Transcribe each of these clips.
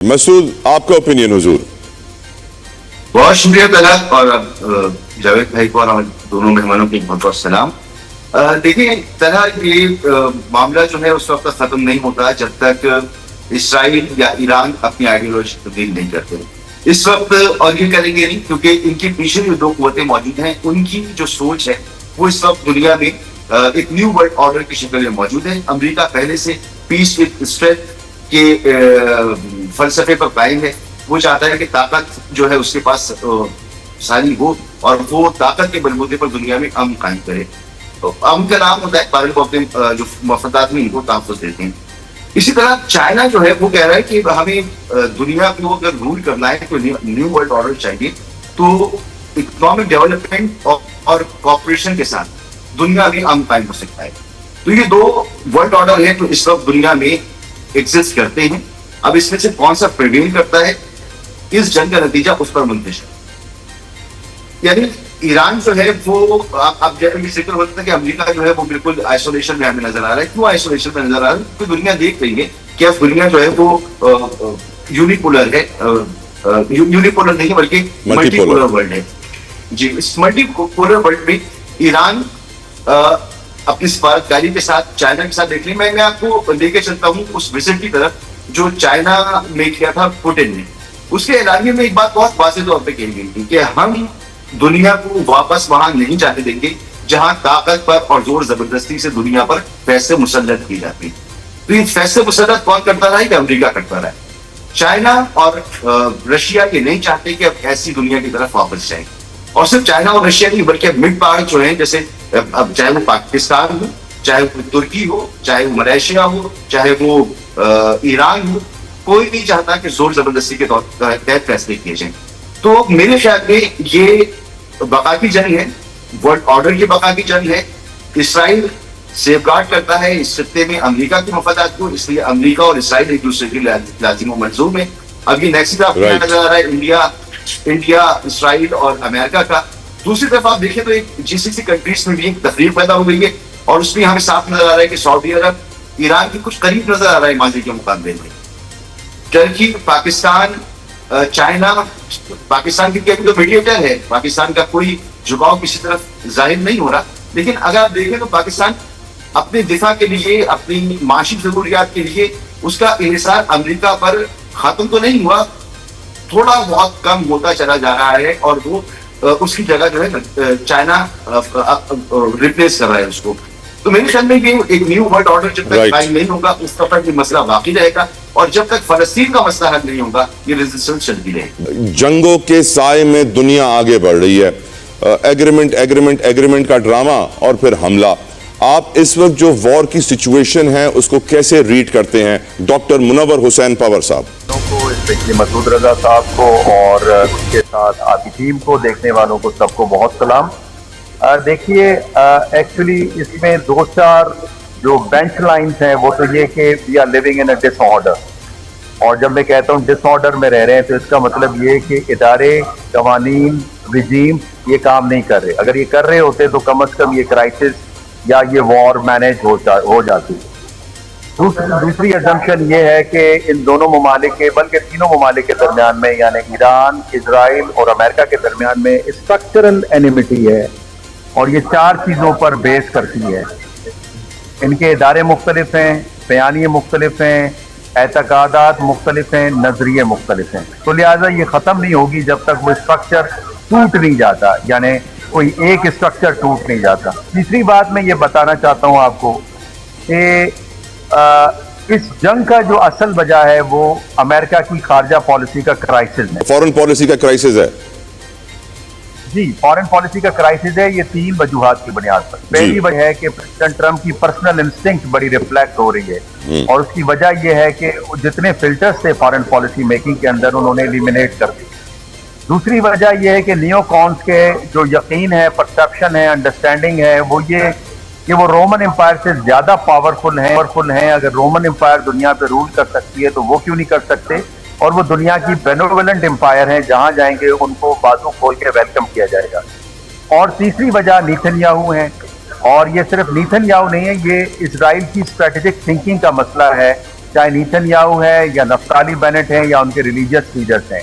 मसूद, आपका ओपिनियन हुजूर। बहुत शुक्रिया तलत और जावेद भाई को और दोनों मेहमानों को बहुत बहुत सलाम। देखिए तरह ये मामला जो है उस वक्त तक खत्म नहीं होता जब तक इसराइल या ईरान अपनी आइडियोलॉजी तब्दील नहीं करते। इस वक्त और ये करेंगे नहीं, क्योंकि इनके पीछे जो दो कुव्वतें मौजूद हैं उनकी जो सोच है वो इस वक्त दुनिया में एक न्यू वर्ल्ड ऑर्डर की शक्ल में मौजूद है। अमेरिका पहले से पीस विद स्ट्रेंथ के फलसफे पर कायम है। वो चाहता है कि ताकत जो है उसके पास सारी हो और वो ताकत के बलबूते पर दुनिया में अमन कायम करे। तो अमन का नाम होता है पालन को अपने जो मफदात में इनको तहफ़्फ़ुज़ देते हैं। इसी तरह चाइना जो है वो कह रहा है कि हमें दुनिया को अगर रूल करना है तो न्यू वर्ल्ड ऑर्डर चाहिए, तो इकोनॉमिक डेवलपमेंट और कॉपरेशन के साथ दुनिया में अमन कायम हो सकता है। तो ये दो वर्ल्ड ऑर्डर है जो इस वक्त दुनिया में एग्जिस्ट करते हैं। अब इसमें से कौन सा प्रिवेल करता है, इस जंग का नतीजा उस पर मुंतशिर है। यानी ईरान जो है वो अब जैसे जिक्र होता है कि अमेरिका जो है वो बिल्कुल आइसोलेशन में हमें नजर आ रहा है। क्यों आइसोलेशन में नजर आ रहा है? क्योंकि दुनिया देख रही है कि अब दुनिया जो है वो यूनिपोलर है, यूनिपोलर नहीं बल्कि मल्टीपोलर वर्ल्ड है। जी, इस मल्टीपोलर वर्ल्ड में ईरान अपनी सफारतकारी के साथ चाइना के साथ देख ली। मैं आपको लेके चलता हूँ उस विजिट की तरफ जो चाइना में किया था पुतिन ने। उसके एलानिये में एक बात बहुत वाज़ेह तौर पे कही गई थी कि हम दुनिया को वापस वहां नहीं जाने देंगे जहां ताकत पर और जोर जबरदस्ती से दुनिया पर पैसे मुसल्लत की जाती। तो ये पैसे मुसल्लत कौन करता रहा है? कि अमेरिका करता रहा है। चाइना और रशिया ये नहीं चाहते कि अब ऐसी दुनिया की तरफ वापस जाए। और सिर्फ चाइना और रशिया नहीं बल्कि मिड पावर जो है, जैसे अब चाहे वो पाकिस्तान हो, चाहे वो तुर्की हो, चाहे वो मलेशिया हो, चाहे वो ईरान हो, कोई नहीं चाहता कि जोर जबरदस्ती के तहत फैसले किए जाए। तो मेरे ख्याल में ये बका की जंग है, वर्ल्ड ऑर्डर की बका की जंग है। इसराइल सेफगार्ड करता है इस खत्ते में अमेरिका के मफादात को, इसलिए अमेरिका और इसराइल एक दूसरे के लाजिम मंजूर में। अभी नेक्स्ट आपको नजर आ रहा है इंडिया, इसराइल और अमेरिका का। दूसरी तरफ आप देखें तो एक जीसीसी कंट्रीज में भी एक तफरीक पैदा हो गई है और उसमें हमें साफ नजर आ रहा है कि सऊदी अरब ईरान के कुछ करीब नजर आ रहा है माजी के मुकाबले में। टर्की, पाकिस्तान, चाइना, पाकिस्तान की तो मीडिएटर है, पाकिस्तान का कोई झुकाव किसी तरफ जाहिर नहीं हो रहा। लेकिन अगर आप देखें तो पाकिस्तान अपने दिफा के लिए, अपनी माशी जरूरियात के लिए उसका इन्हिसार अमेरिका पर खत्म तो नहीं हुआ, थोड़ा बहुत कम होता चला जा रहा है और वो उसकी जगह जो है चाइना रिप्लेस कर रहा है उसको। तो मेरे ख्याल में ये एक न्यू वर्ल्ड ऑर्डर जब तक कायम नहीं होगा उस तक ये मसला बाकी रहेगा और जब तक फलस्तीन का मसला हल नहीं होगा ये रेजिस्टेंस चलती रहेगी। जंगों के साए में दुनिया आगे बढ़ रही है, एग्रीमेंट एग्रीमेंट एग्रीमेंट का ड्रामा और फिर हमला। आप इस वक्त जो वॉर की सिचुएशन है उसको कैसे रीड करते हैं? डॉक्टर मुनव्वर हुसैन पवर साहब को, स्पेशली मसूद रजा साहब को और उसके साथ आपकी टीम को, देखने वालों को सबको बहुत सलाम। देखिए एक्चुअली इसमें दो चार जो बेंच लाइन्स हैं वो तो ये कि we are living in a disorder. और जब मैं कहता हूँ डिसऑर्डर में रह रहे हैं तो इसका मतलब ये कि इदारे, कवानीन, रिजीम ये काम नहीं कर रहे। अगर ये कर रहे होते तो कम अज कम ये क्राइसिस या ये वॉर मैनेज हो जाती। दूसरी असम्पशन ये है कि इन दोनों ममालिक के, बल्कि तीनों ममालिक के दरमियान में, यानी ईरान, इसराइल और अमेरिका के दरमियान में स्ट्रक्चरल एनिमिटी है और ये चार चीज़ों पर बेस करती है। इनके इदारे मुख्तलिफ हैं, बयानिए मुख्तलिफ हैं, एतकादात मुख्तलिफ हैं, नजरिए मुख्तलिफ हैं। तो लिहाजा ये ख़त्म नहीं होगी जब तक वो स्ट्रक्चर टूट नहीं जाता, यानी कोई एक स्ट्रक्चर टूट नहीं जाता। तीसरी बात मैं ये बताना चाहता हूँ आपको कि इस जंग का जो असल वजह है वो अमेरिका की खारजा पॉलिसी का क्राइसिस है, फॉरेन पॉलिसी का क्राइसिस है। जी, फॉरेन पॉलिसी का क्राइसिस है। ये तीन वजूहात की बुनियाद पर। पहली वजह है कि प्रेसिडेंट ट्रंप की पर्सनल इंस्टिंक्ट बड़ी रिफ्लेक्ट हो रही है और उसकी वजह यह है कि जितने फिल्टर्स थे फॉरेन पॉलिसी मेकिंग के अंदर उन्होंने एलिमिनेट कर दिए। दूसरी वजह यह है कि नियोकॉन्स के जो यकीन है, परसेप्शन है, अंडरस्टैंडिंग है वो ये कि वो रोमन एम्पायर से ज्यादा पावरफुल हैं। अगर रोमन एम्पायर दुनिया पे रूल कर सकती है तो वो क्यों नहीं कर सकते, और वो दुनिया की बेनोवलेंट एम्पायर हैं, जहां जाएंगे उनको बाजू खोल के वेलकम किया जाएगा। और तीसरी वजह नेतन्याहू है, और ये सिर्फ नेतन्याहू नहीं है, ये इजराइल की स्ट्रेटेजिक थिंकिंग का मसला है चाहे नेतन्याहू है या नफ्ताली बेनेट है या उनके रिलीजियस लीडर्स हैं,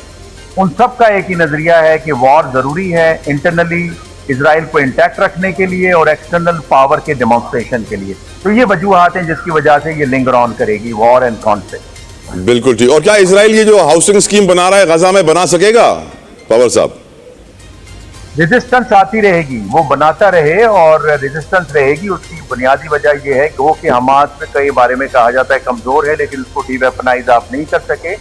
उन सब का एक ही नजरिया है कि वॉर जरूरी है इंटरनली इसराइल को इंटैक्ट रखने के लिए और एक्सटर्नल पावर के डेमोन्स्ट्रेशन के लिए। तो ये वजूहात हैं जिसकी वजह से ये लिंगर ऑन करेगी वॉर एंड कॉन्फ्लिक्ट। बिल्कुल ठीक। और क्या इसराइल ये जो हाउसिंग स्कीम बना रहा है गजा में बना सकेगा पवार साहब? रेजिस्टेंस आती रहेगी, वो बनाता रहे और रेजिस्टेंस रहेगी। उसकी बुनियादी वजह यह है कि वो कि हमास में कई बारे में कहा जाता है कमजोर है, लेकिन उसको डीवेपनाइज आप नहीं कर सके।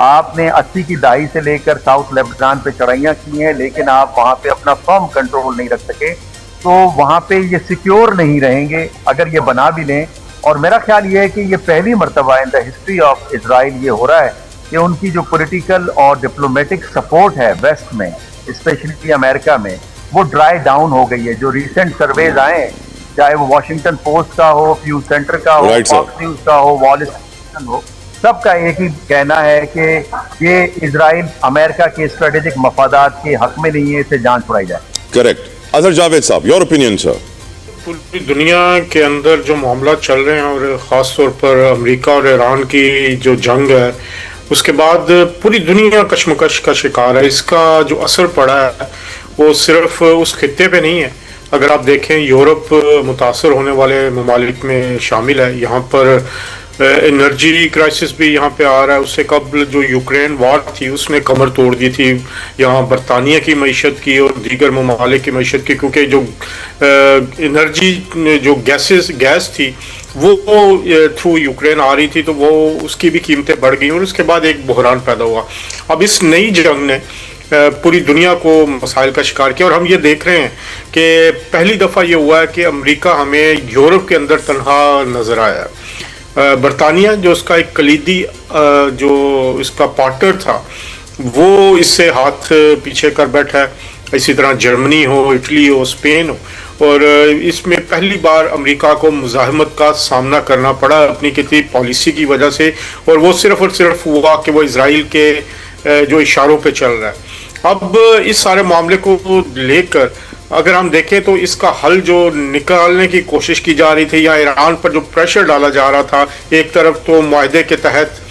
आपने 80 की दहाई से लेकर साउथ लेबनान पे चढ़ाइयाँ की हैं, लेकिन आप वहाँ पे अपना फर्म कंट्रोल नहीं रख सके, तो वहाँ पे ये सिक्योर नहीं रहेंगे अगर ये बना भी लें। और मेरा ख्याल ये है कि ये पहली मर्तबा in the history of Israel ये हो रहा है कि उनकी जो पॉलिटिकल और डिप्लोमेटिक सपोर्ट है वेस्ट में, स्पेशली अमेरिका में, वो ड्राई डाउन हो गई है। जो रिसेंट सर्वेज आए, चाहे वो वॉशिंगटन पोस्ट का हो, प्यू सेंटर का हो, फॉक्स न्यूज का हो, वॉल स्ट्रीट हो, सबका एक ही कहना है कि ये इजराइल अमेरिका के स्ट्रेटेजिक मफादात के हक में नहीं है, इसे जान छुड़ाई जाए। करेक्ट। अजहर जावेद साहब, योर ओपिनियन सर? पूरी दुनिया के अंदर जो मामला चल रहे हैं और ख़ास तौर पर अमेरिका और ईरान की जो जंग है, उसके बाद पूरी दुनिया कशमकश का शिकार है। इसका जो असर पड़ा है वो सिर्फ उस खित्ते पे नहीं है। अगर आप देखें, यूरोप मुतासर होने वाले ममालिक में शामिल है। यहाँ पर एनर्जी क्राइसिस भी यहाँ पे आ रहा है। उससे कबल जो यूक्रेन वॉर थी उसने कमर तोड़ दी थी यहाँ बरतानिया की मईशत की और दीगर ममालिक की मईशत की, क्योंकि जो एनर्जी जो गैस थी वो थ्रू यूक्रेन आ रही थी, तो वो उसकी भी कीमतें बढ़ गई और उसके बाद एक बहरान पैदा हुआ। अब इस नई जंग ने पूरी दुनिया को मसाइल का शिकार किया और हम ये देख रहे हैं कि पहली दफ़ा ये हुआ है कि अमेरिका हमें यूरोप के अंदर तनहा नज़र आया है। बरतानिया जो उसका एक कलीदी जो इसका पार्टनर था वो इससे हाथ पीछे कर बैठा है। इसी तरह जर्मनी हो, इटली हो, स्पेन हो, और इसमें पहली बार अमेरिका को मुज़ाहमत का सामना करना पड़ा अपनी किसी पॉलिसी की वजह से, और वो सिर्फ और सिर्फ हुआ कि वो इजराइल के जो इशारों पे चल रहा है। अब इस सारे मामले को लेकर अगर हम देखें तो इसका हल जो निकालने की कोशिश की जा रही थी या ईरान पर जो प्रेशर डाला जा रहा था, एक तरफ तो मुआहदे के तहत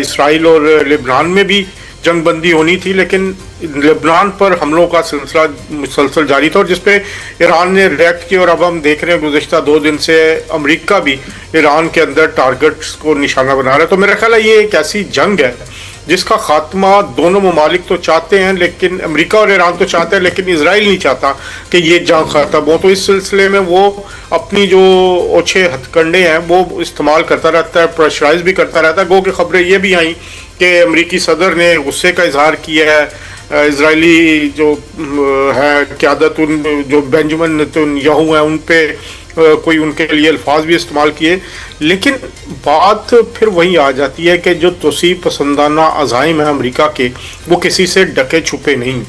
इसराइल और लेबनान में भी जंगबंदी होनी थी, लेकिन लेबनान पर हमलों का सिलसिला मुसलसल जारी था और जिसपे ईरान ने रिएक्ट किया। और अब हम देख रहे हैं गुज़िश्ता 2 दिन से अमेरिका भी ईरान के अंदर टारगेट्स को निशाना बना रहा है। तो मेरा ख्याल है ये एक ऐसी जंग है जिसका खात्मा दोनों ममालिक तो चाहते हैं, लेकिन अमेरिका और ईरान तो चाहते हैं, लेकिन इजराइल नहीं चाहता कि ये जंग खत्म हो। तो इस सिलसिले में वो अपनी जो ओछे हथकंडे हैं वो इस्तेमाल करता रहता है, प्रेशराइज भी करता रहता है। गो की खबरें ये भी आई कि अमेरिकी सदर ने गुस्से का इजहार किया है। इजरायली जो है क़यादत, उन जो बेंजामिन नेतन्याहू हैं उन पे कोई उनके लिए अल्फाज भी इस्तेमाल किए, लेकिन बात फिर वहीं आ जाती है कि जो तोसीब पसंदाना अज़ाइम है अमेरिका के, वो किसी से ढके छुपे नहीं।